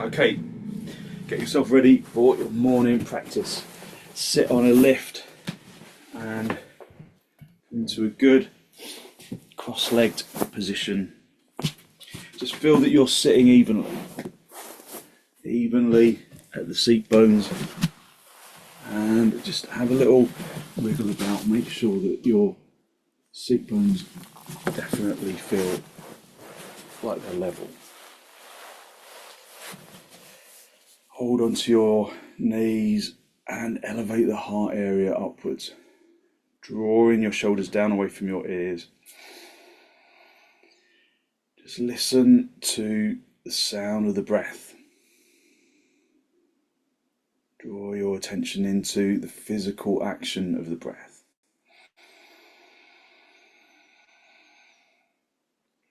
Okay, get yourself ready for your morning practice. Sit on a lift and into a good cross-legged position. Just feel that you're sitting evenly at the seat bones, and just have a little wiggle about. Make sure that your seat bones definitely feel like they're level. Hold onto your knees and elevate the heart area upwards, drawing your shoulders down away from your ears. Just listen to the sound of the breath. Draw your attention into the physical action of the breath.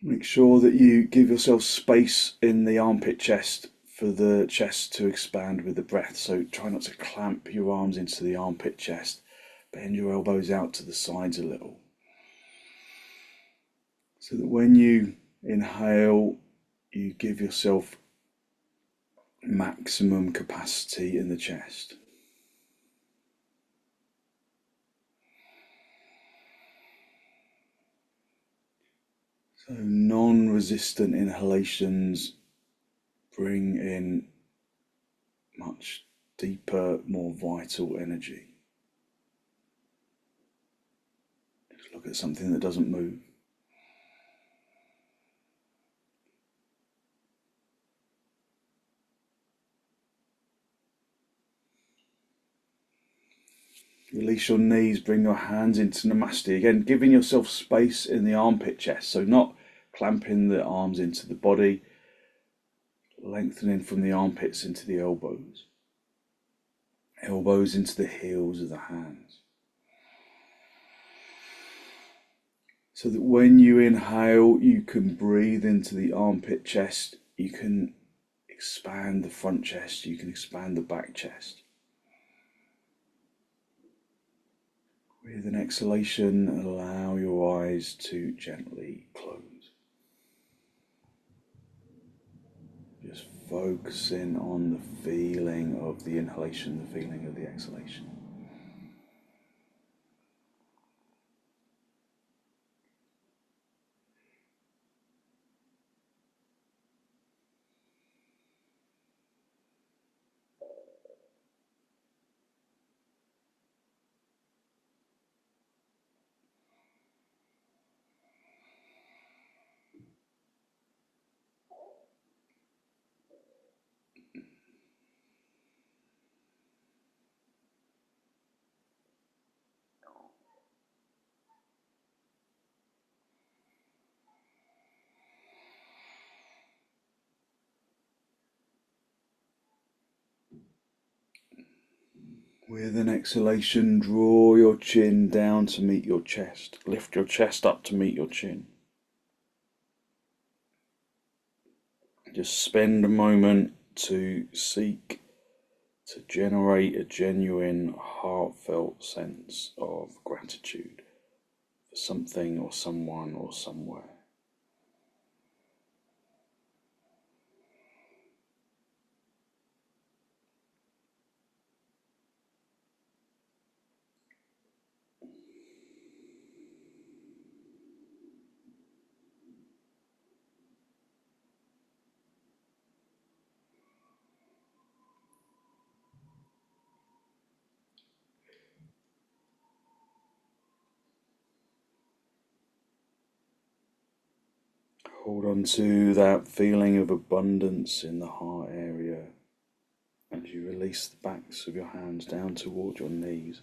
Make sure that you give yourself space in the armpit chest for the chest to expand with the breath. So try not to clamp your arms into the armpit chest. Bend your elbows out to the sides a little. So that when you inhale, you give yourself maximum capacity in the chest. So non-resistant inhalations bring in much deeper, more vital energy. Just look at something that doesn't move. Release your knees, bring your hands into Namaste. Again, giving yourself space in the armpit chest, so not clamping the arms into the body, lengthening from the armpits into the elbows, elbows into the heels of the hands. So that when you inhale, you can breathe into the armpit chest, you can expand the front chest, you can expand the back chest. With an exhalation, allow your eyes to gently close. Just focusing on the feeling of the inhalation, the feeling of the exhalation. With an exhalation, draw your chin down to meet your chest. Lift your chest up to meet your chin. Just spend a moment to seek to generate a genuine, heartfelt sense of gratitude for something or someone or somewhere. Hold on to that feeling of abundance in the heart area as you release the backs of your hands down toward your knees.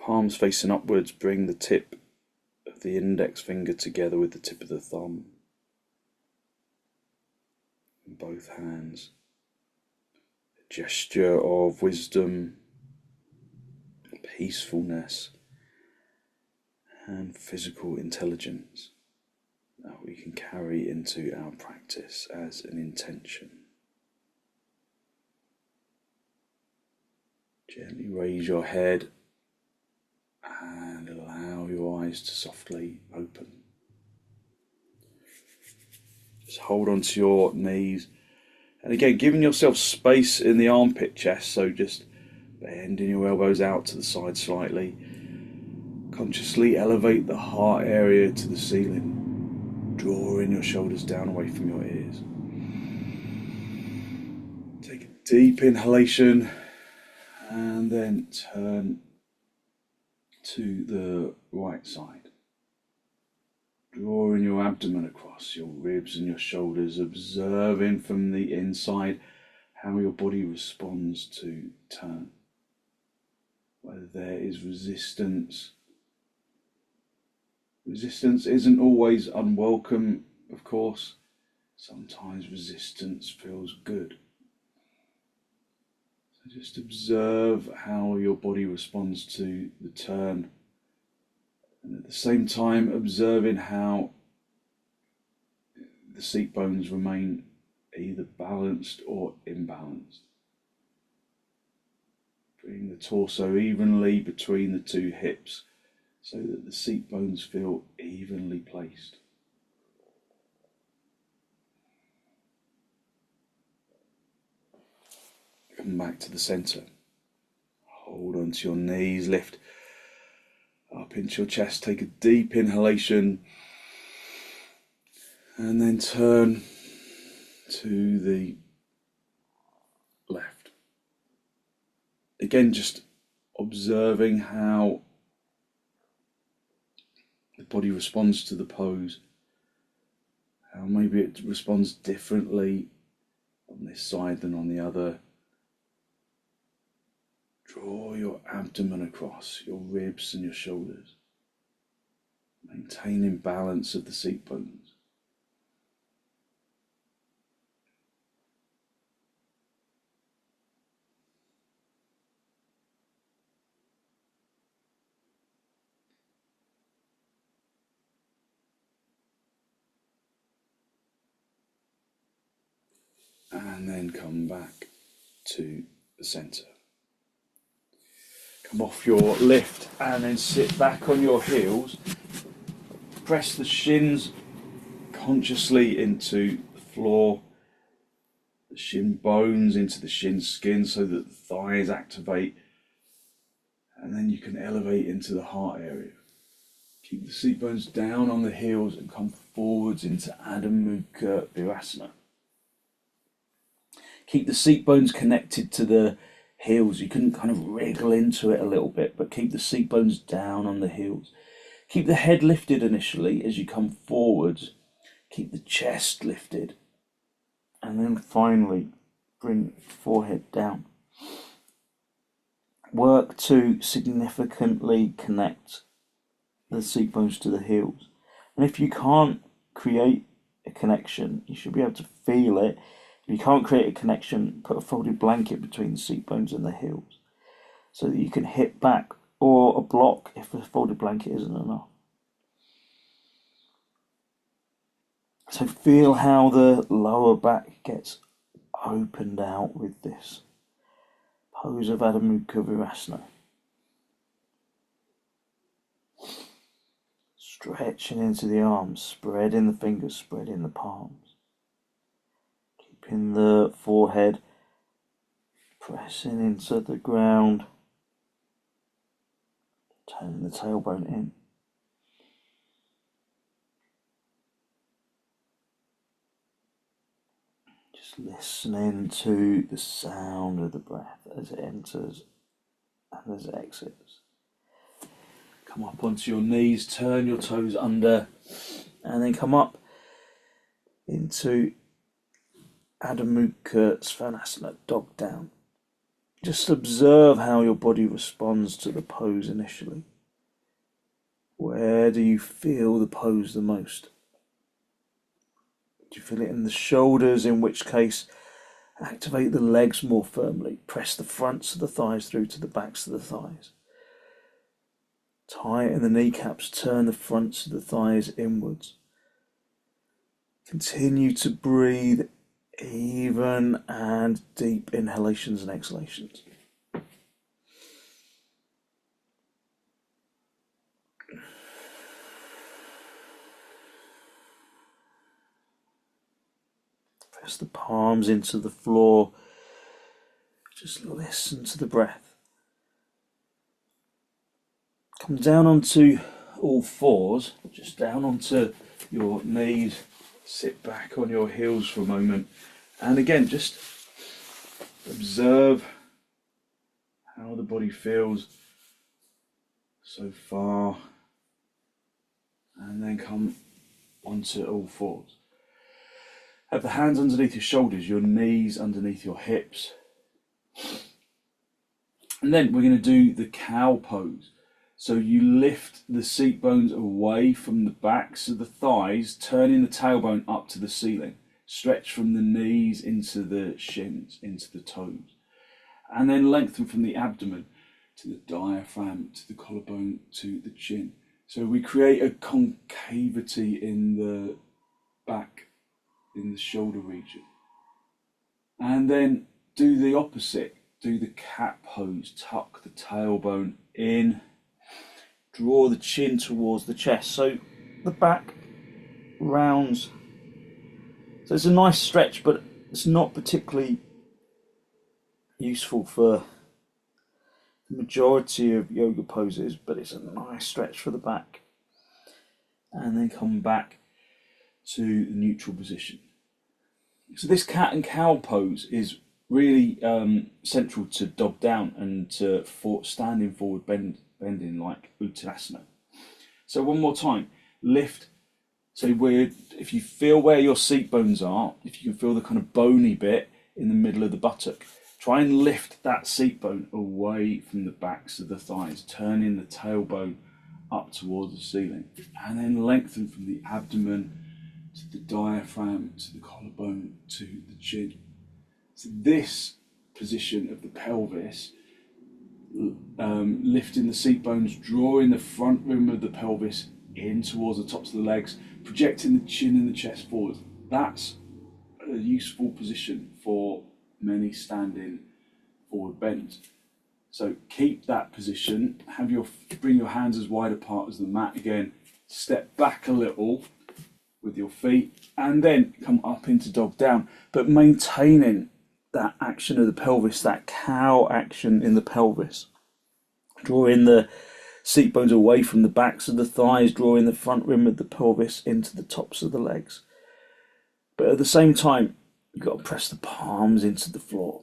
Palms facing upwards, bring the tip of the index finger together with the tip of the thumb in both hands. A gesture of wisdom, peacefulness, and physical intelligence that we can carry into our practice as an intention. Gently raise your head and allow your eyes to softly open. Just hold onto your knees And again, giving yourself space in the armpit chest, so just bending your elbows out to the side slightly. Consciously elevate the heart area to the ceiling, drawing your shoulders down away from your ears. Take a deep inhalation and then turn to the right side. Drawing your abdomen across your ribs and your shoulders, observing from the inside how your body responds to turn. Whether there is resistance. Resistance isn't always unwelcome, of course. Sometimes resistance feels good. So just observe how your body responds to the turn. And at the same time, observing how the seat bones remain either balanced or imbalanced. Bring the torso evenly between the two hips so that the seat bones feel evenly placed. Come back to the center. Hold onto your knees, lift up into your chest, take a deep inhalation, and then turn to the left. Again, just observing how the body responds to the pose, how maybe it responds differently on this side than on the other. Draw your abdomen across your ribs and your shoulders, maintaining balance of the seat bones. And then come back to the center. Come off your lift and then sit back on your heels. Press the shins consciously into the floor, the shin bones into the shin skin so that the thighs activate, and then you can elevate into the heart area. Keep the seat bones down on the heels and come forwards into Adho Mukha Virasana. Keep the seat bones connected to the heels. You can kind of wriggle into it a little bit, but keep the seat bones down on the heels. Keep the head lifted initially as you come forwards. Keep the chest lifted. And then finally, bring forehead down. Work to significantly connect the seat bones to the heels. And if you can't create a connection, you should be able to feel it. If you can't create a connection, put a folded blanket between the seat bones and the heels so that you can hip back, or a block if a folded blanket isn't enough. So feel how the lower back gets opened out with this pose of Adho Mukha Virasana. Stretching into the arms, spreading the fingers, spreading the palms. Keeping the forehead pressing into the ground. Turning the tailbone in. Just listening to the sound of the breath as it enters and as it exits. Come up onto your knees, turn your toes under, and then come up into Adho Mukha Svanasana, dog down. Just observe how your body responds to the pose initially. Where do you feel the pose the most? Do you feel it in the shoulders, in which case activate the legs more firmly. Press the fronts of the thighs through to the backs of the thighs. Tighten the kneecaps, turn the fronts of the thighs inwards. Continue to breathe even and deep inhalations and exhalations. Press the palms into the floor. Just listen to the breath. Come down onto all fours, just down onto your knees. Sit back on your heels for a moment. And again, just observe how the body feels so far. And then come onto all fours. Have the hands underneath your shoulders, your knees underneath your hips. And then we're going to do the cow pose. So you lift the seat bones away from the backs of the thighs, turning the tailbone up to the ceiling. Stretch from the knees into the shins, into the toes. And then lengthen from the abdomen to the diaphragm, to the collarbone, to the chin. So we create a concavity in the back, in the shoulder region. And then do the opposite. Do the cat pose. Tuck the tailbone in. Draw the chin towards the chest. So the back rounds. So it's a nice stretch, but it's not particularly useful for the majority of yoga poses, but it's a nice stretch for the back. And then come back to the neutral position. So this cat and cow pose is really central to dog down and to standing forward bending like uttanasana. So one more time, lift. So if you feel where your seat bones are, if you can feel the kind of bony bit in the middle of the buttock, try and lift that seat bone away from the backs of the thighs, turning the tailbone up towards the ceiling, and then lengthen from the abdomen to the diaphragm, to the collarbone, to the chin. So this position of the pelvis, lifting the seat bones, drawing the front rim of the pelvis in towards the tops of the legs, projecting the chin and the chest forward. That's a useful position for many standing forward bends. So keep that position, bring your hands as wide apart as the mat again, step back a little with your feet, and then come up into dog down, but maintaining that action of the pelvis, that cow action in the pelvis. Drawing the seat bones away from the backs of the thighs, drawing the front rim of the pelvis into the tops of the legs. But at the same time, you've got to press the palms into the floor.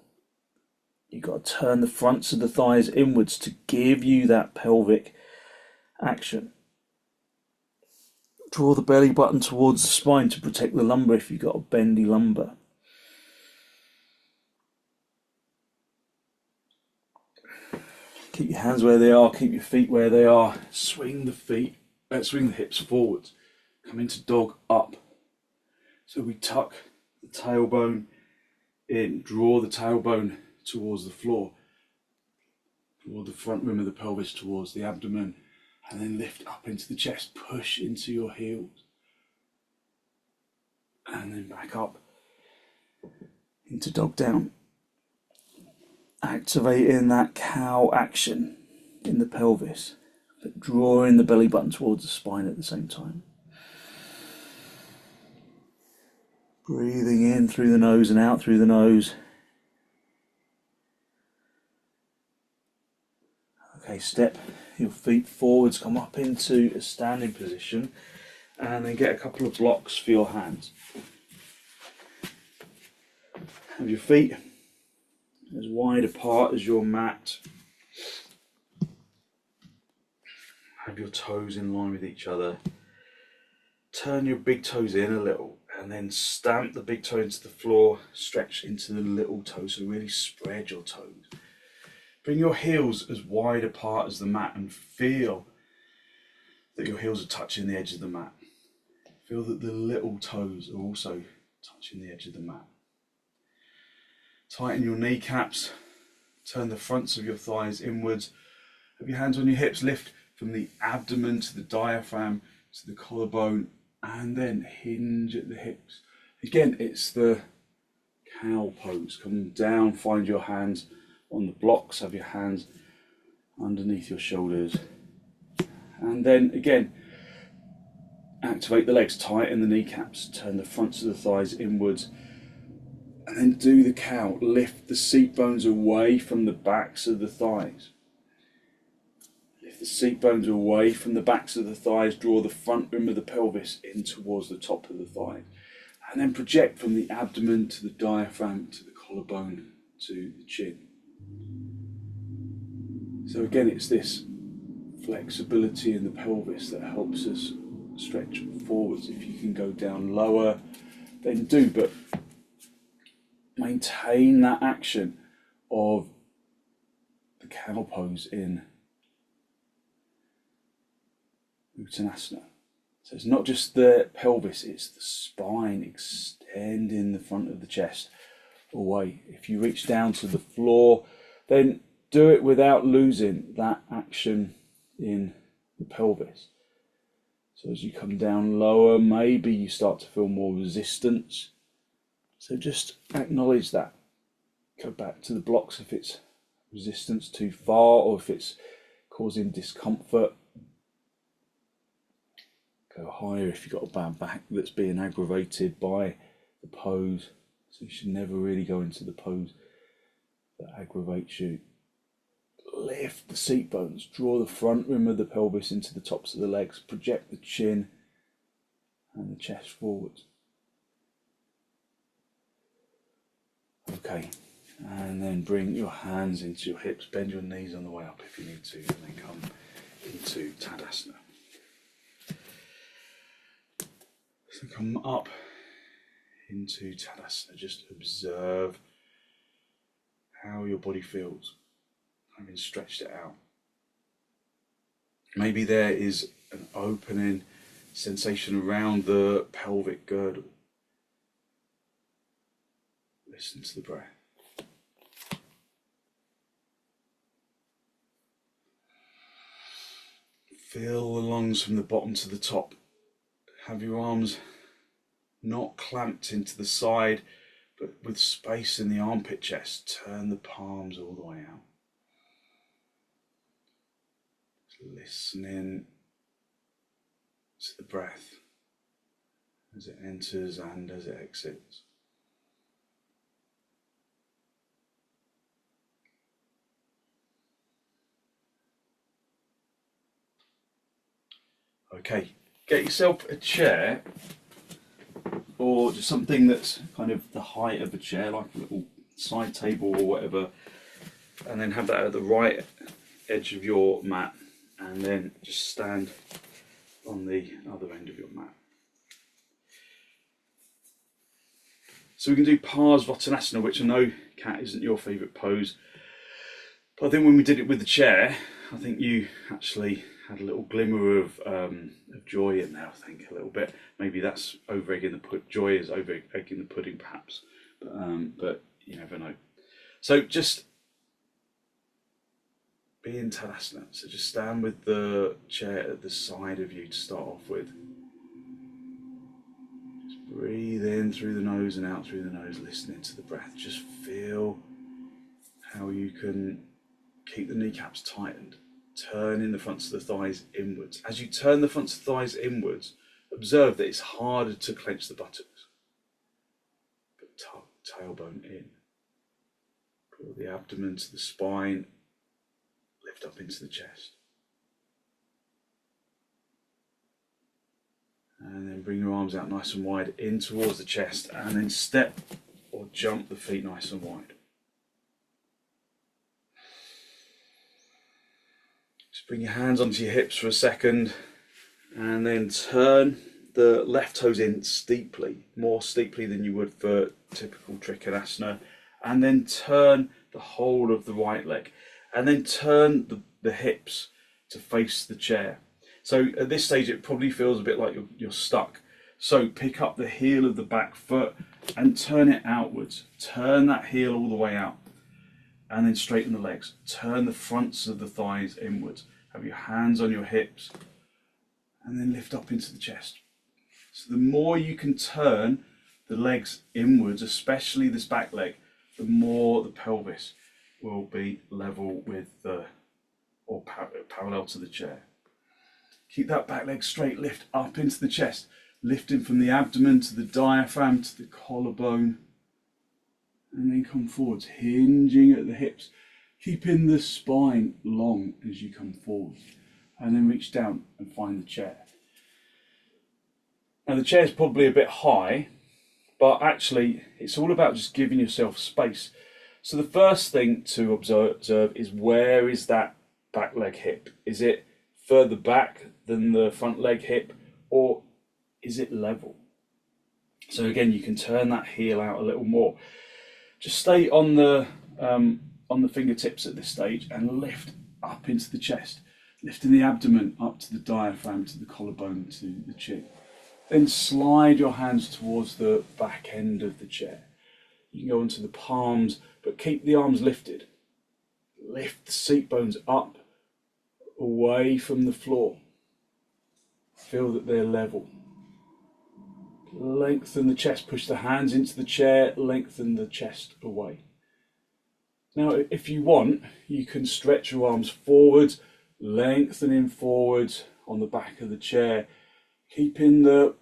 You've got to turn the fronts of the thighs inwards to give you that pelvic action. Draw the belly button towards the spine to protect the lumbar if you've got a bendy lumbar. Keep your hands where they are, keep your feet where they are. Swing the hips forwards. Come into dog up. So we tuck the tailbone in, draw the tailbone towards the floor. Draw the front rim of the pelvis towards the abdomen, and then lift up into the chest. Push into your heels. And then back up into dog down. Activating that cow action in the pelvis, but drawing the belly button towards the spine at the same time. Breathing in through the nose and out through the nose. Okay, step your feet forwards, come up into a standing position, and then get a couple of blocks for your hands. Have your feet as wide apart as your mat. Have your toes in line with each other. Turn your big toes in a little and then stamp the big toe into the floor, stretch into the little toes, so really spread your toes. Bring your heels as wide apart as the mat and feel that your heels are touching the edge of the mat. Feel that the little toes are also touching the edge of the mat. Tighten your kneecaps, turn the fronts of your thighs inwards. Have your hands on your hips, lift from the abdomen to the diaphragm, to the collarbone, and then hinge at the hips. Again, it's the cow pose. Come down, find your hands on the blocks, have your hands underneath your shoulders. And then again, activate the legs, tighten the kneecaps, turn the fronts of the thighs inwards. And then do the cow. Lift the seat bones away from the backs of the thighs. Lift the seat bones away from the backs of the thighs. Draw the front rim of the pelvis in towards the top of the thighs. And then project from the abdomen to the diaphragm to the collarbone to the chin. So again, it's this flexibility in the pelvis that helps us stretch forwards. If you can go down lower, then do, but maintain that action of the cow pose in uttanasana. So it's not just the pelvis, it's the spine extending the front of the chest away. If you reach down to the floor, then do it without losing that action in the pelvis. So as you come down lower, maybe you start to feel more resistance. So just acknowledge that. Go back to the blocks if it's resistance too far or if it's causing discomfort. Go higher if you've got a bad back that's being aggravated by the pose. So you should never really go into the pose that aggravates you. Lift the seat bones, draw the front rim of the pelvis into the tops of the legs, project the chin and the chest forwards. Okay, and then bring your hands into your hips, bend your knees on the way up if you need to, and then come into Tadasana. So come up into Tadasana, just observe how your body feels, having stretched it out. Maybe there is an opening sensation around the pelvic girdle. Listen to the breath. Feel the lungs from the bottom to the top. Have your arms not clamped into the side, but with space in the armpit chest. Turn the palms all the way out. Listening to the breath as it enters and as it exits. Okay, get yourself a chair or just something that's kind of the height of a chair, like a little side table or whatever, and then have that at the right edge of your mat, and then just stand on the other end of your mat. So we can do parsvottanasana, which I know, Kat, isn't your favourite pose, but I think when we did it with the chair, I think you actually had a little glimmer of joy in there, I think, a little bit. Maybe that's over-egging the pudding. Joy is over-egging the pudding, perhaps. But you never know. So just be in Tadasana. So just stand with the chair at the side of you to start off with. Just breathe in through the nose and out through the nose, listening to the breath. Just feel how you can keep the kneecaps tightened. Turning the fronts of the thighs inwards. As you turn the fronts of the thighs inwards, observe that it's harder to clench the buttocks. But tailbone in. Pull the abdomen to the spine. Lift up into the chest. And then bring your arms out nice and wide in towards the chest, and then step or jump the feet nice and wide. Just bring your hands onto your hips for a second, and then turn the left toes in steeply, more steeply than you would for typical trikonasana, and then turn the whole of the right leg, and then turn the hips to face the chair. So at this stage it probably feels a bit like you're stuck. So pick up the heel of the back foot and turn it outwards. Turn that heel all the way out. And then straighten the legs. Turn the fronts of the thighs inwards. Have your hands on your hips. And then lift up into the chest. So the more you can turn the legs inwards, especially this back leg, the more the pelvis will be level with or parallel to the chair. Keep that back leg straight, lift up into the chest, lifting from the abdomen to the diaphragm to the collarbone And then come forwards, hinging at the hips, keeping the spine long as you come forward. And then reach down and find the chair. Now the chair is probably a bit high, but actually it's all about just giving yourself space. So the first thing to observe is, where is that back leg hip? Is it further back than the front leg hip, or is it level? So again, you can turn that heel out a little more. Just stay on the fingertips at this stage and lift up into the chest, lifting the abdomen up to the diaphragm, to the collarbone, to the chin. Then slide your hands towards the back end of the chair. You can go onto the palms, but keep the arms lifted. Lift the seat bones up, away from the floor. Feel that they're level. Lengthen the chest, push the hands into the chair, lengthen the chest away. Now, if you want, you can stretch your arms forwards, lengthening forwards on the back of the chair, keeping the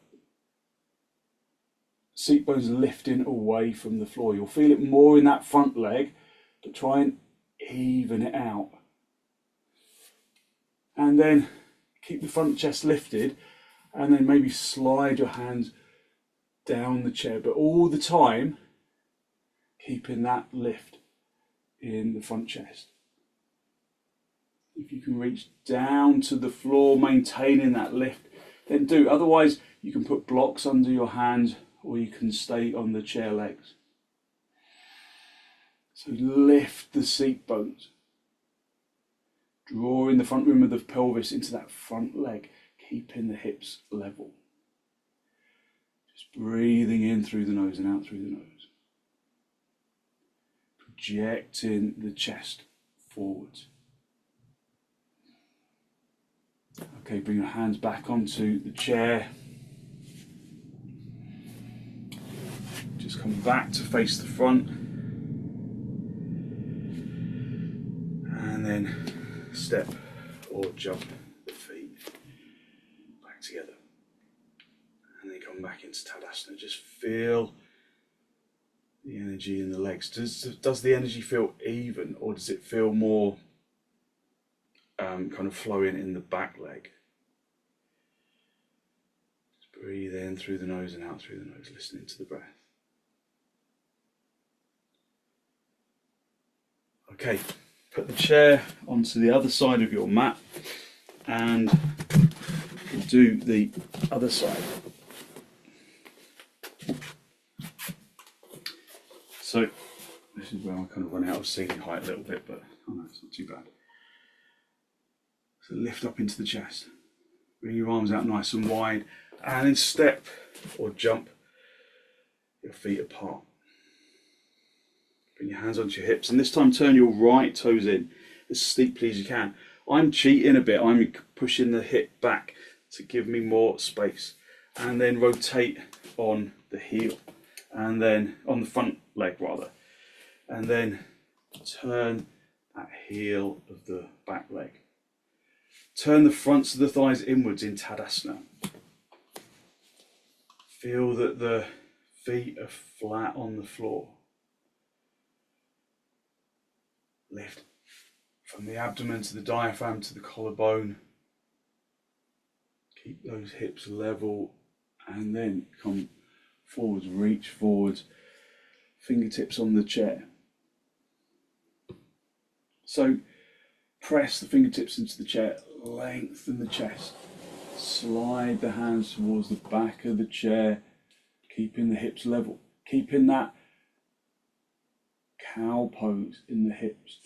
seat bones lifting away from the floor. You'll feel it more in that front leg, but try and even it out. And then keep the front chest lifted, and then maybe slide your hands down the chair, but all the time keeping that lift in the front chest. If you can reach down to the floor, maintaining that lift, then do. Otherwise, you can put blocks under your hands, or you can stay on the chair legs. So lift the seat bones, drawing the front rim of the pelvis into that front leg, keeping the hips level. Just breathing in through the nose and out through the nose. Projecting the chest forwards. Okay, bring your hands back onto the chair. Just come back to face the front. And then step or jump the feet back together. And then come back into Tadasana. Just feel the energy in the legs. Does the energy feel even, or does it feel more kind of flowing in the back leg? Just breathe in through the nose and out through the nose, listening to the breath. Okay, put the chair onto the other side of your mat and we'll do the other side. So this is where I kind of run out of ceiling height a little bit, but oh no, it's not too bad. So lift up into the chest, bring your arms out nice and wide, and then step or jump your feet apart. Bring your hands onto your hips, and this time turn your right toes in as steeply as you can. I'm cheating a bit, I'm pushing the hip back to give me more space. And then rotate on the heel, and then on the front leg rather. And then turn that heel of the back leg. Turn the fronts of the thighs inwards in Tadasana. Feel that the feet are flat on the floor. Lift from the abdomen to the diaphragm to the collarbone. Keep those hips level, and then come forwards, reach forwards, fingertips on the chair. So press the fingertips into the chair, lengthen the chest, slide the hands towards the back of the chair, keeping the hips level, keeping that cow pose in the hips.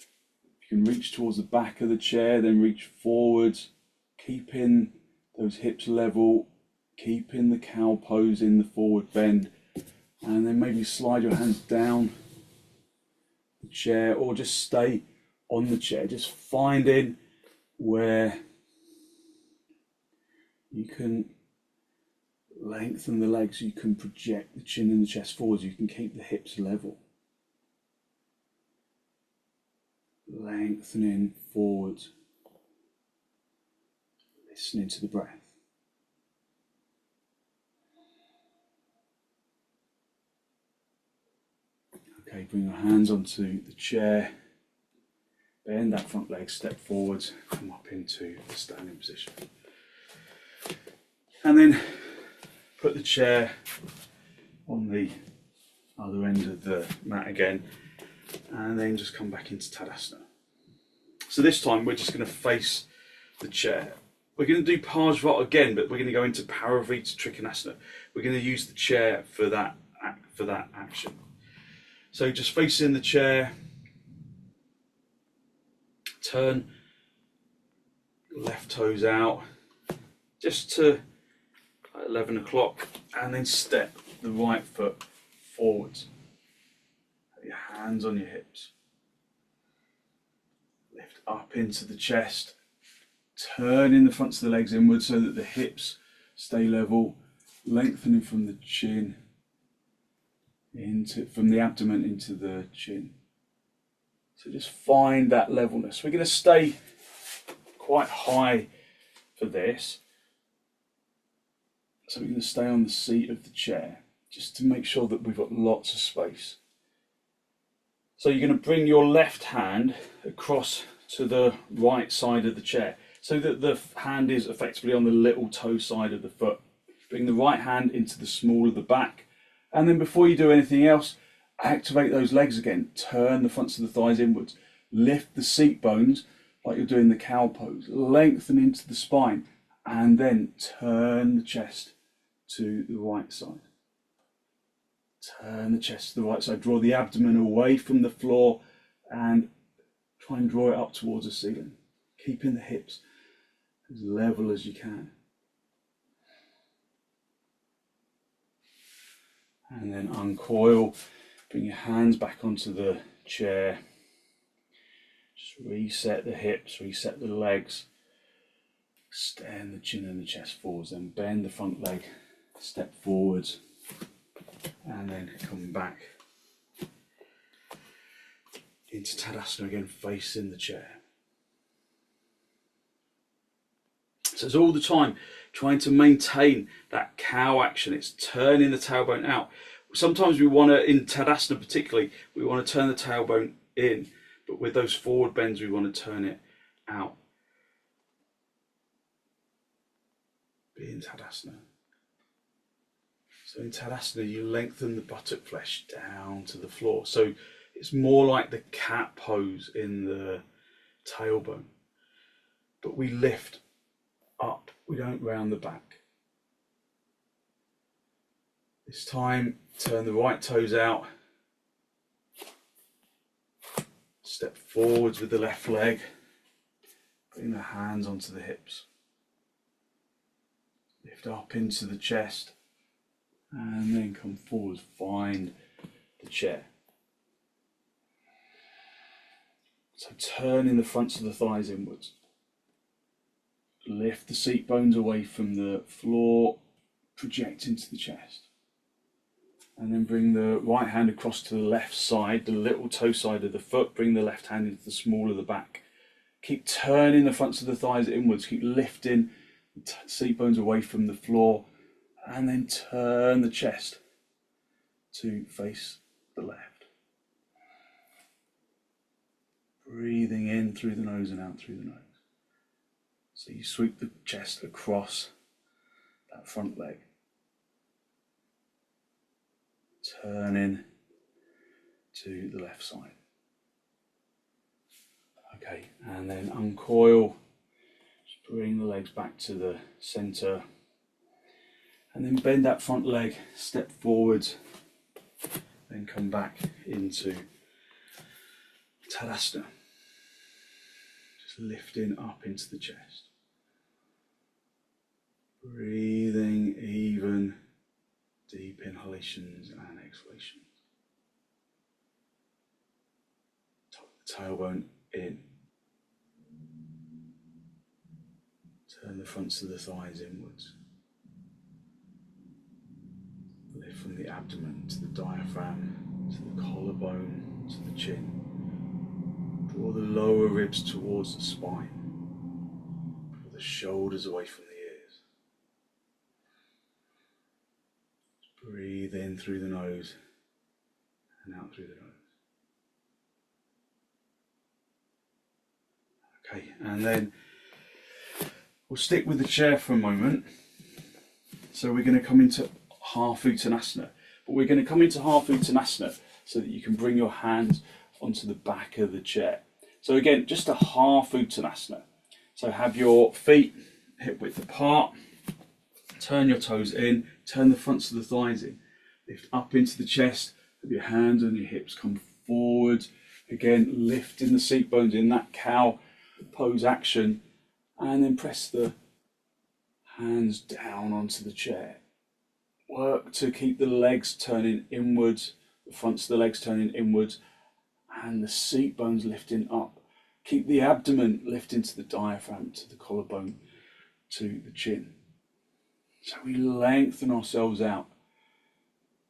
If you can reach towards the back of the chair, then reach forwards, keeping those hips level, keeping the cow pose in the forward bend, and then maybe slide your hands down the chair or just stay on the chair, just finding where you can lengthen the legs, you can project the chin and the chest forwards, you can keep the hips level. Lengthening forwards, listening to the breath. Okay, bring your hands onto the chair, bend that front leg, step forwards, come up into the standing position. And then put the chair on the other end of the mat again, and then just come back into Tadasana. So this time we're just going to face the chair. We're going to do parsvottanasana again, but we're going to go into parivrtta trikonasana. We're going to use the chair for that action. So just facing the chair, turn left toes out just to 11 o'clock, and then step the right foot forwards. Have your hands on your hips. Lift up into the chest. Turning the fronts of the legs inwards so that the hips stay level, lengthening from the chin from the abdomen into the chin. So just find that levelness. We're going to stay quite high for this. So we're going to stay on the seat of the chair just to make sure that we've got lots of space. So you're going to bring your left hand across to the right side of the chair, so that the hand is effectively on the little toe side of the foot. Bring the right hand into the small of the back, and then before you do anything else, activate those legs again. Turn the fronts of the thighs inwards. Lift the seat bones like you're doing the cow pose. Lengthen into the spine, and then turn the chest to the right side. Turn the chest to the right side. Draw the abdomen away from the floor and try and draw it up towards the ceiling. Keeping the hips as level as you can. And then uncoil, bring your hands back onto the chair. Just reset the hips, reset the legs. Extend the chin and the chest forwards, then bend the front leg, step forwards, and then come back into Tadasana again, facing the chair. So it's all the time trying to maintain that cow action. It's turning the tailbone out. Sometimes we want to, in Tadasana particularly, we want to turn the tailbone in, but with those forward bends we want to turn it out. Be in Tadasana. So in Tadasana you lengthen the buttock flesh down to the floor. So it's more like the cat pose in the tailbone. But we lift up, we don't round the back. This time, turn the right toes out. Step forwards with the left leg. Bring the hands onto the hips. Lift up into the chest. And then come forward, find the chair. So turning the fronts of the thighs inwards. Lift the seat bones away from the floor, project into the chest. And then bring the right hand across to the left side, the little toe side of the foot. Bring the left hand into the small of the back. Keep turning the fronts of the thighs inwards. Keep lifting the seat bones away from the floor. And then turn the chest to face the left. Breathing in through the nose and out through the nose. So you sweep the chest across that front leg. Turning to the left side. Okay, and then uncoil. Just bring the legs back to the center. And then bend that front leg, step forwards. Then come back into Tadasana. Just lifting up into the chest. Breathing even, deep inhalations and exhalations. Tuck the tailbone in. Turn the fronts of the thighs inwards. Lift from the abdomen to the diaphragm, to the collarbone, to the chin. Draw the lower ribs towards the spine. Pull the shoulders away from the ears. Breathe in through the nose and out through the nose. Okay, and then we'll stick with the chair for a moment. So we're going to come into half uttanasana, but we're going to come into half uttanasana so that you can bring your hands onto the back of the chair. So again, just a half uttanasana. So have your feet hip width apart, turn your toes in, turn the fronts of the thighs in, lift up into the chest, have your hands on your hips, come forward, again lifting the seat bones in that cow pose action, and then press the hands down onto the chair. Work to keep the legs turning inwards, the fronts of the legs turning inwards, and the seat bones lifting up. Keep the abdomen lifting to the diaphragm, to the collarbone, to the chin. So we lengthen ourselves out.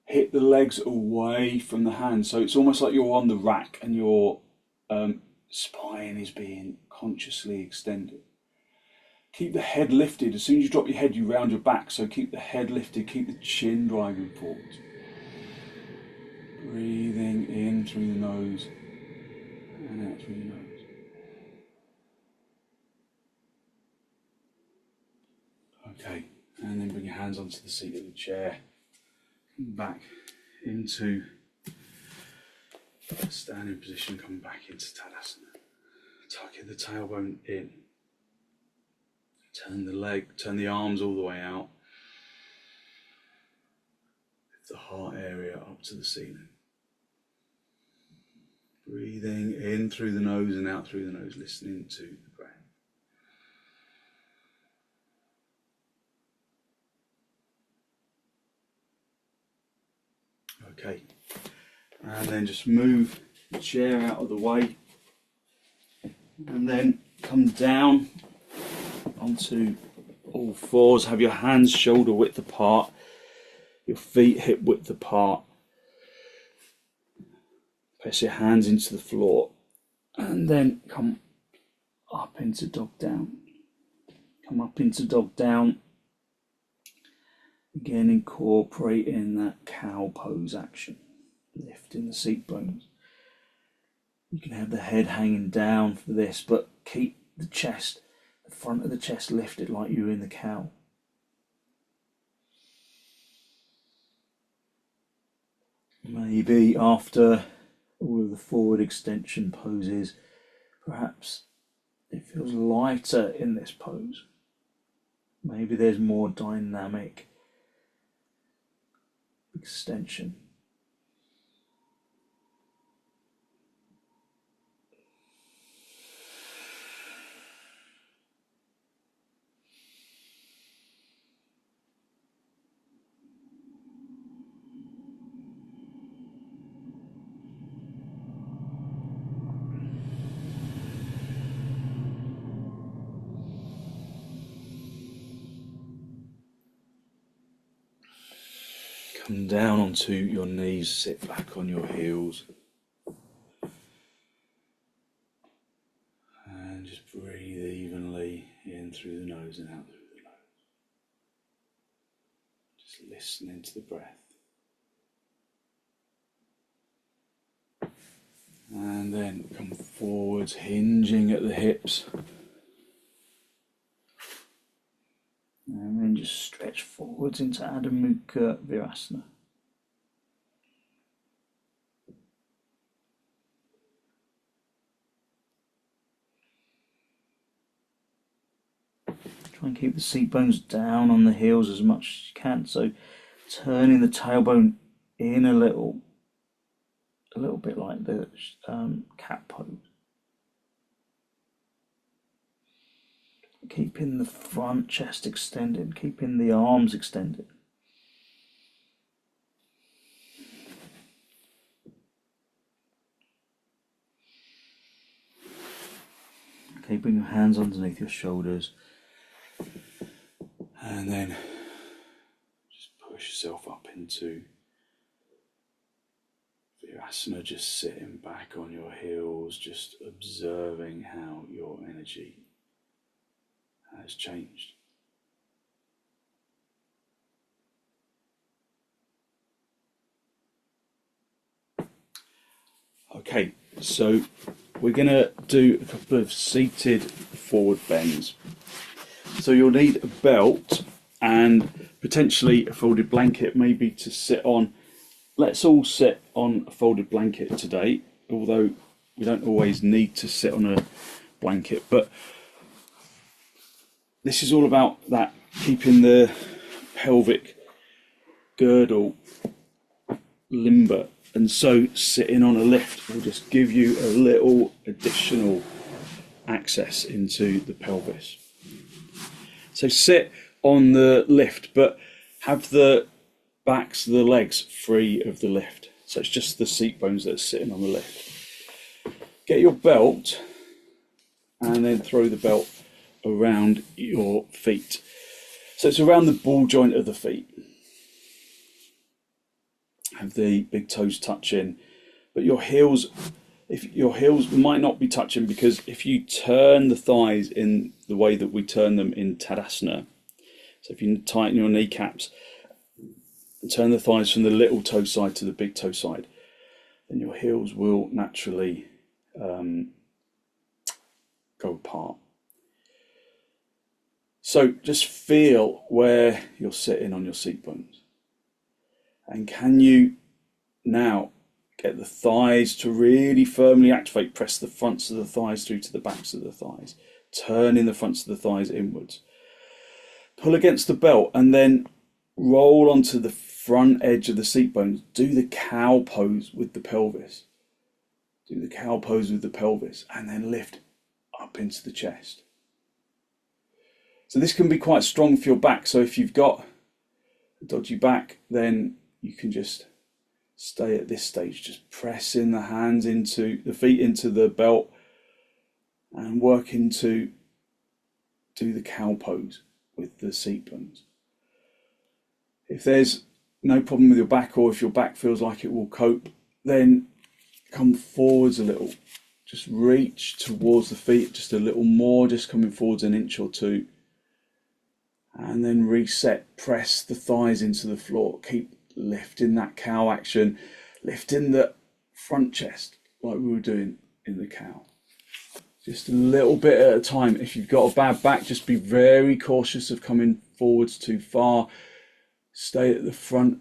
Hit the legs away from the hands. So it's almost like you're on the rack and your spine is being consciously extended. Keep the head lifted. As soon as you drop your head, you round your back. So keep the head lifted, keep the chin driving forward. Breathing in through the nose and out through the nose. Okay, and then bring your hands onto the seat of the chair. Back into a standing position, come back into Tadasana. Tucking the tailbone in. Turn the arms all the way out. Lift the heart area up to the ceiling. Breathing in through the nose and out through the nose, listening to the breath. Okay, and then just move the chair out of the way and then come down onto all fours. Have your hands shoulder width apart, your feet hip width apart. Press your hands into the floor and then come up into dog down. Come up into dog down. Again, incorporating that cow pose action, lifting the seat bones. You can have the head hanging down for this, but keep the chest, the front of the chest lifted like you were in the cow. Maybe after all of the forward extension poses, perhaps it feels lighter in this pose. Maybe there's more dynamic extension. Come down onto your knees, sit back on your heels. And just breathe evenly in through the nose and out through the nose. Just listening to the breath. And then come forwards, hinging at the hips. And then just stretch forwards into Adho Mukha Virasana. Try and keep the seat bones down on the heels as much as you can. So turning the tailbone in a little bit like the cat pose. Keeping the front chest extended, keeping the arms extended. Okay, bring your hands underneath your shoulders. And then just push yourself up into virasana, just sitting back on your heels, just observing how your energy has changed. Okay, so we're going to do a couple of seated forward bends. So you'll need a belt and potentially a folded blanket, maybe to sit on. Let's all sit on a folded blanket today, although we don't always need to sit on a blanket. But this is all about that, keeping the pelvic girdle limber. And so sitting on a lift will just give you a little additional access into the pelvis. So sit on the lift, but have the backs of the legs free of the lift. So it's just the seat bones that are sitting on the lift. Get your belt and then throw the belt around your feet. So it's around the ball joint of the feet. Have the big toes touching, but your heels might not be touching, because if you turn the thighs in the way that we turn them in Tadasana, so if you tighten your kneecaps and turn the thighs from the little toe side to the big toe side, then your heels will naturally go apart. So just feel where you're sitting on your seat bones. And can you now get the thighs to really firmly activate? Press the fronts of the thighs through to the backs of the thighs. Turning the fronts of the thighs inwards. Pull against the belt and then roll onto the front edge of the seat bones. Do the cow pose with the pelvis. Do the cow pose with the pelvis and then lift up into the chest. So this can be quite strong for your back. So if you've got a dodgy back, then you can just stay at this stage, just pressing the hands into the feet into the belt and working to do the cow pose with the seat bones. If there's no problem with your back, or if your back feels like it will cope, then come forwards a little. Just reach towards the feet just a little more, just coming forwards an inch or two. And then reset, press the thighs into the floor. Keep lifting that cow action, lifting the front chest like we were doing in the cow. Just a little bit at a time. If you've got a bad back, just be very cautious of coming forwards too far. Stay at the front,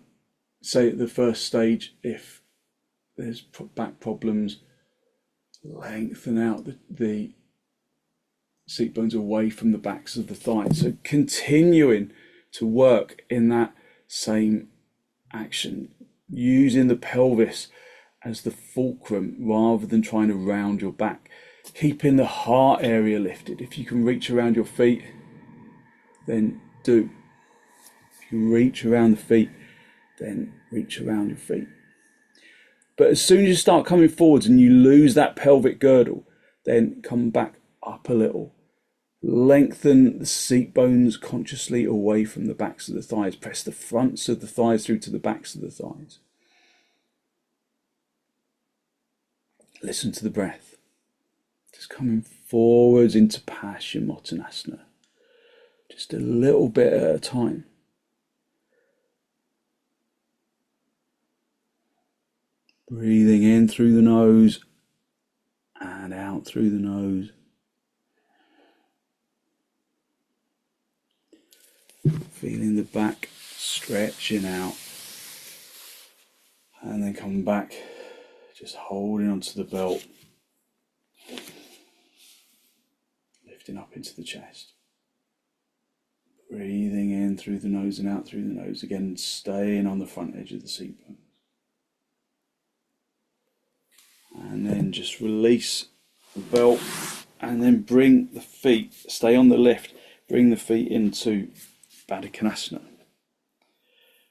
say at the first stage. If there's back problems, lengthen out the seat bones away from the backs of the thighs. So continuing to work in that same action, using the pelvis as the fulcrum rather than trying to round your back, keeping the heart area lifted. If you can reach around your feet, then do. If you can reach around the feet, then reach around your feet. But as soon as you start coming forwards and you lose that pelvic girdle, then come back up a little. Lengthen the seat bones consciously away from the backs of the thighs. Press the fronts of the thighs through to the backs of the thighs. Listen to the breath. Just coming forwards into paschimottanasana. Just a little bit at a time. Breathing in through the nose and out through the nose. Feeling the back stretching out, and then coming back, just holding onto the belt, lifting up into the chest, breathing in through the nose and out through the nose, again staying on the front edge of the seat bones, and then just release the belt and then bring the feet, stay on the lift, bring the feet into baddha.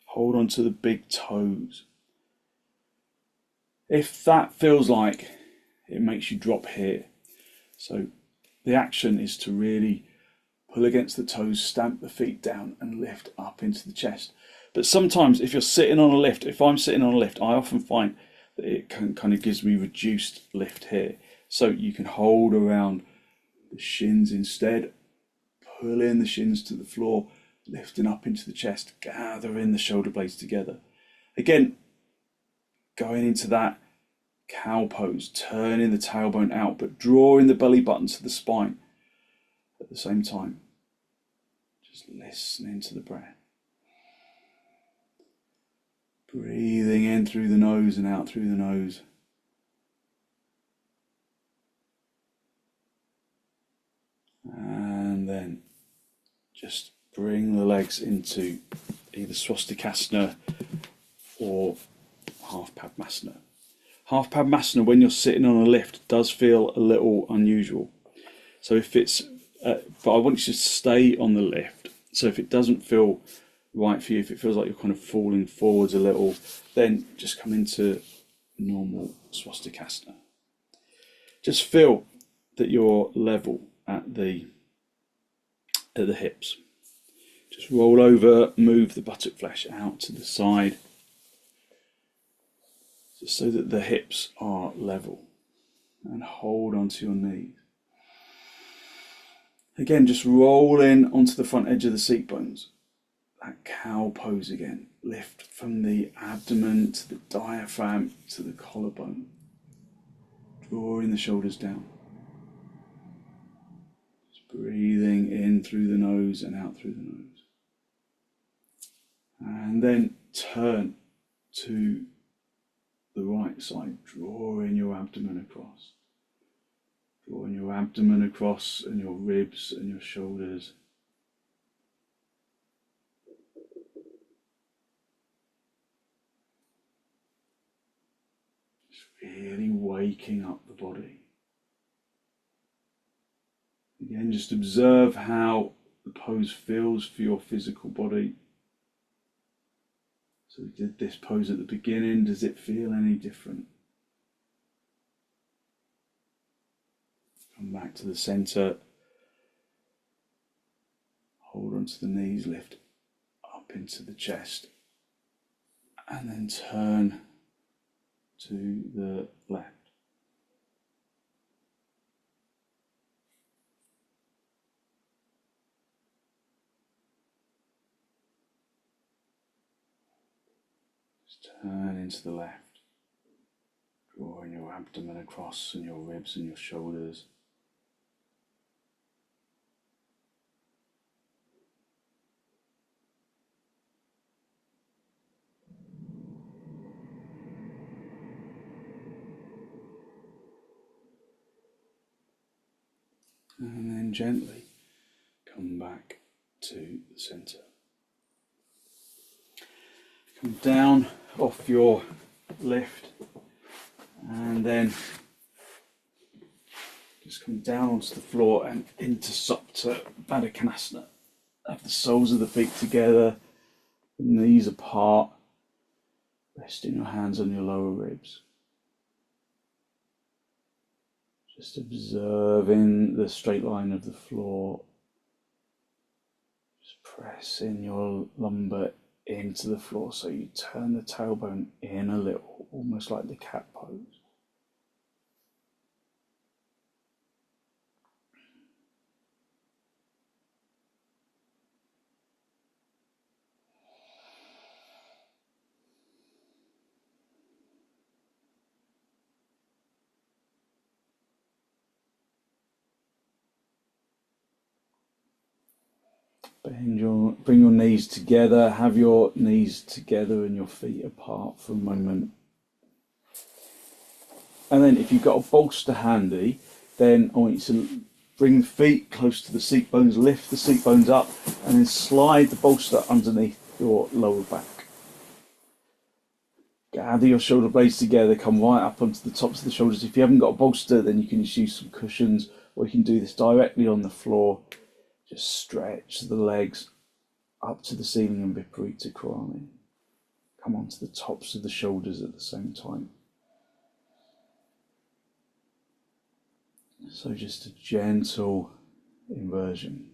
Hold on to the big toes. If that feels like it makes you drop here, so the action is to really pull against the toes, stamp the feet down and lift up into the chest. But sometimes if you're sitting on a lift, if I'm sitting on a lift, I often find that it kind of gives me reduced lift here. So you can hold around the shins instead, pull in the shins to the floor, lifting up into the chest, gathering the shoulder blades together. Again, going into that Cow pose, turning the tailbone out, but drawing the belly button to the spine at the same time. Just listening to the breath. Breathing in through the nose and out through the nose. And then just bring the legs into either swastikasana or half padmasana. Half padmasana, when you're sitting on a lift, does feel a little unusual. So if it's, but I want you to stay on the lift. So if it doesn't feel right for you, if it feels like you're kind of falling forwards a little, then just come into normal swastikasana. Just feel that you're level at the hips. Just roll over, move the buttock flesh out to the side, just so that the hips are level, and hold onto your knees. Again, just roll in onto the front edge of the seat bones. That cow pose again. Lift from the abdomen to the diaphragm to the collarbone. Drawing the shoulders down. Just breathing in through the nose and out through the nose. And then turn to the right side, drawing your abdomen across. Drawing your abdomen across and your ribs and your shoulders. Just really waking up the body. Again, just observe how the pose feels for your physical body. So we did this pose at the beginning. Does it feel any different? Come back to the center. Hold onto the knees, lift up into the chest. And then turn to the left. Just turn into the left. Drawing your abdomen across and your ribs and your shoulders. And then gently come back to the center. Come down off your lift and then just come down onto the floor and into supta, baddha konasana. Have the soles of the feet together, the knees apart, resting your hands on your lower ribs. Just observing the straight line of the floor. Just pressing your lumbar into the floor so you turn the tailbone in a little, almost like the cat pose. Bring your knees together, have your knees together and your feet apart for a moment. And then if you've got a bolster handy, then I want you to bring the feet close to the seat bones, lift the seat bones up, and then slide the bolster underneath your lower back. Gather your shoulder blades together, come right up onto the tops of the shoulders. If you haven't got a bolster, then you can just use some cushions, or you can do this directly on the floor. Just stretch the legs up to the ceiling and viparita karanhi. Come onto the tops of the shoulders at the same time. So just a gentle inversion.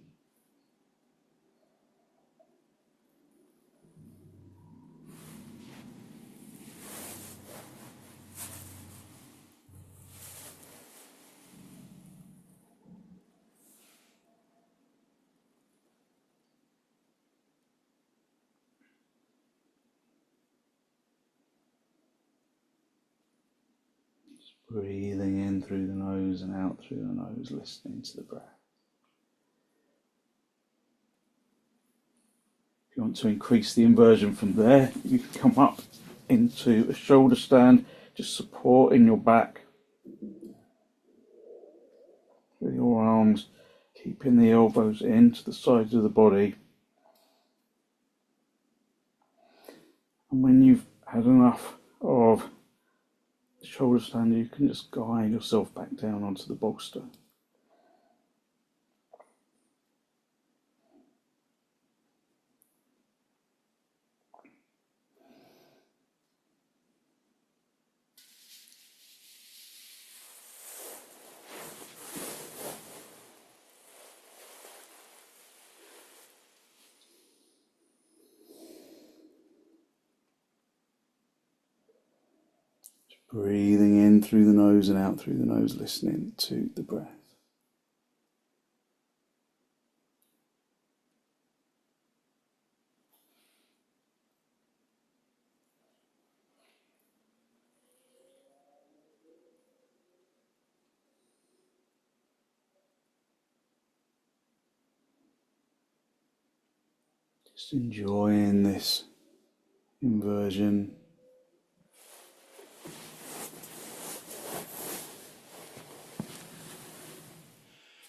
Breathing in through the nose and out through the nose, listening to the breath. If you want to increase the inversion from there, you can come up into a shoulder stand, just supporting your back with your arms, keeping the elbows into the sides of the body. And when you've had enough of the shoulder stand, you can just guide yourself back down onto the bolster. Breathing in through the nose and out through the nose, listening to the breath. Just enjoying this inversion.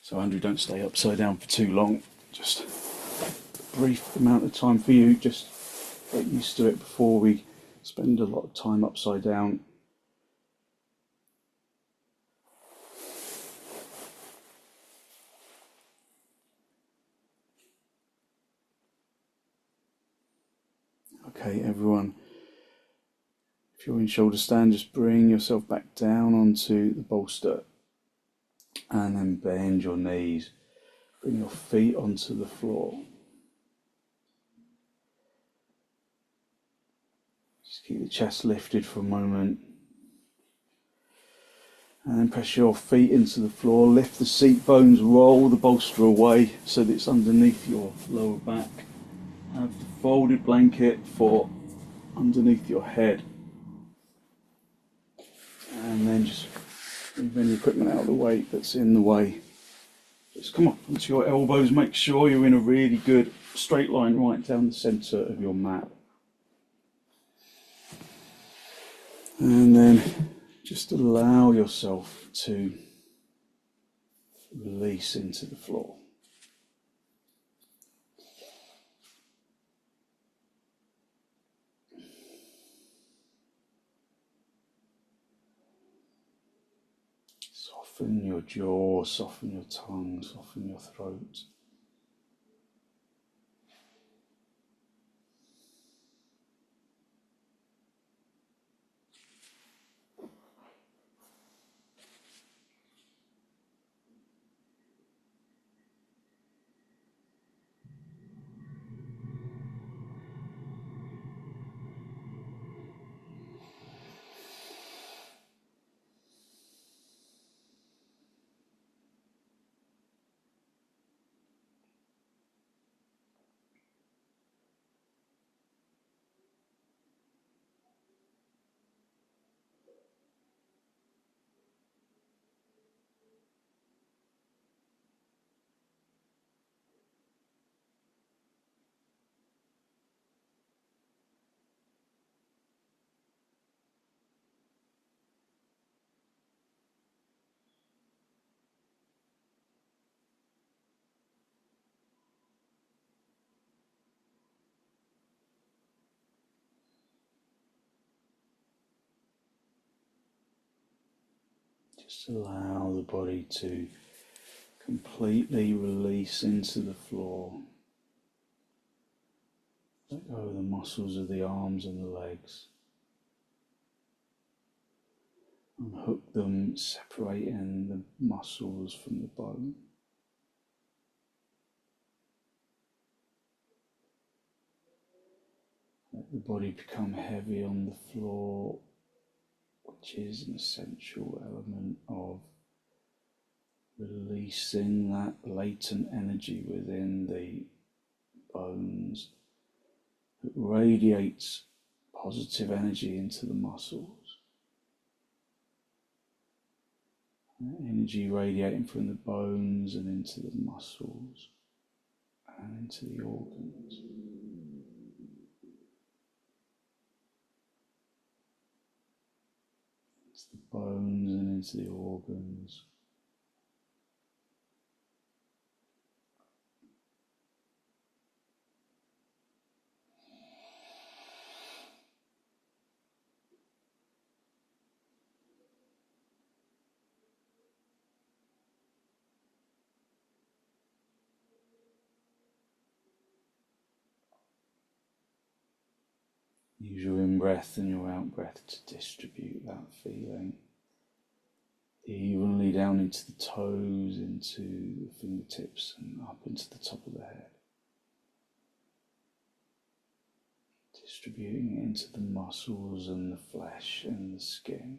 So Andrew, don't stay upside down for too long. Just a brief amount of time for you. Just get used to it before we spend a lot of time upside down. Okay, everyone. If you're in shoulder stand, just bring yourself back down onto the bolster. And then bend your knees. Bring your feet onto the floor. Just keep the chest lifted for a moment. And then press your feet into the floor. Lift the seat bones, roll the bolster away so that it's underneath your lower back. Have the folded blanket for underneath your head. And then just move any equipment out of the way that's in the way. Just come up onto your elbows, make sure you're in a really good straight line right down the centre of your mat. And then just allow yourself to release into the floor. Soften your jaw, soften your tongue, soften your throat. Just allow the body to completely release into the floor. Let go of the muscles of the arms and the legs. Unhook them, separating the muscles from the bone. Let the body become heavy on the floor, which is an essential element of releasing that latent energy within the bones that radiates positive energy into the muscles. Energy radiating from the bones and into the muscles and into the organs. Into the bones and into the organs. Use your in-breath and your out-breath to distribute that feeling evenly down into the toes, into the fingertips and up into the top of the head. Distributing it into the muscles and the flesh and the skin.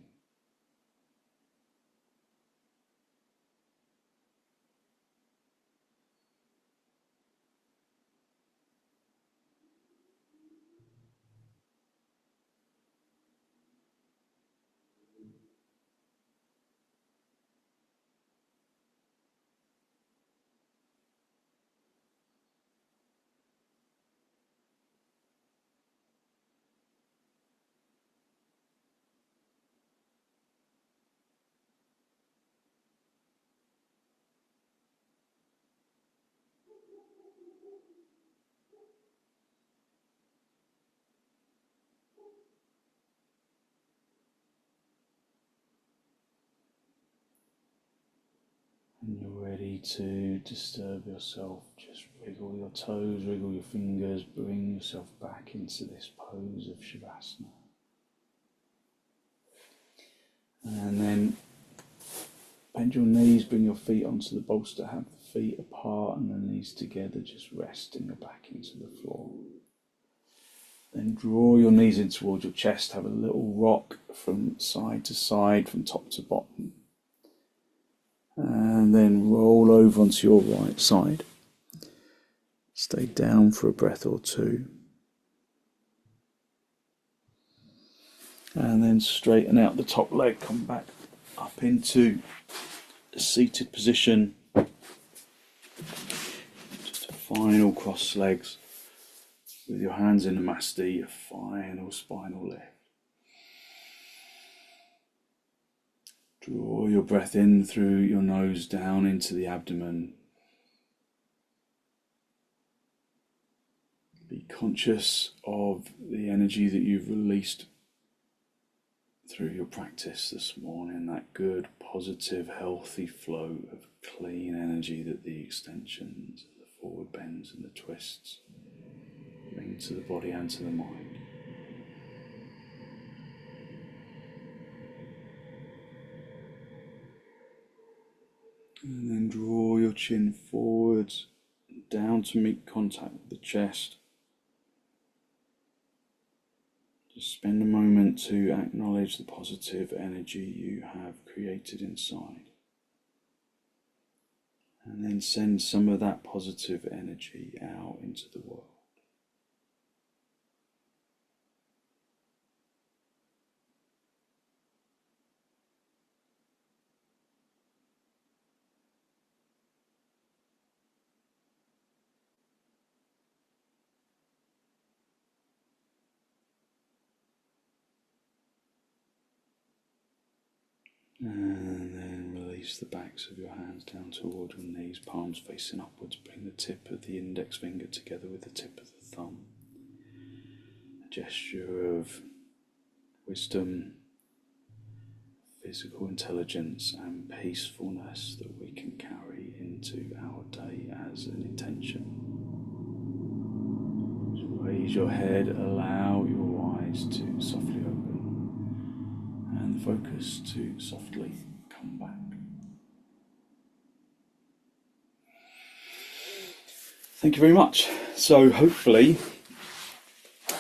And you're ready to disturb yourself, just wriggle your toes, wriggle your fingers, bring yourself back into this pose of sirvasana. And then bend your knees, bring your feet onto the bolster, have the feet apart and the knees together, just resting your back into the floor. Then draw your knees in towards your chest, have a little rock from side to side, from top to bottom. And then roll over onto your right side. Stay down for a breath or two. And then straighten out the top leg, come back up into a seated position. Just a final cross legs with your hands in the masti, a final spinal lift. Draw your breath in through your nose down into the abdomen. Be conscious of the energy that you've released through your practice this morning, that good, positive, healthy flow of clean energy that the extensions, the forward bends and the twists bring to the body and to the mind. And then draw your chin forwards, down to meet contact with the chest. Just spend a moment to acknowledge the positive energy you have created inside. And then send some of that positive energy out into the world. And then release the backs of your hands down toward your knees, palms facing upwards. Bring the tip of the index finger together with the tip of the thumb. A gesture of wisdom, physical intelligence and peacefulness that we can carry into our day as an intention. Just raise your head, allow your eyes to softly open. And focus to softly come back. Thank you very much. So hopefully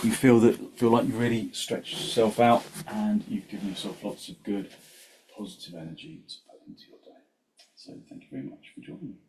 you feel like you've really stretched yourself out and you've given yourself lots of good positive energy to put into your day. So thank you very much for joining me.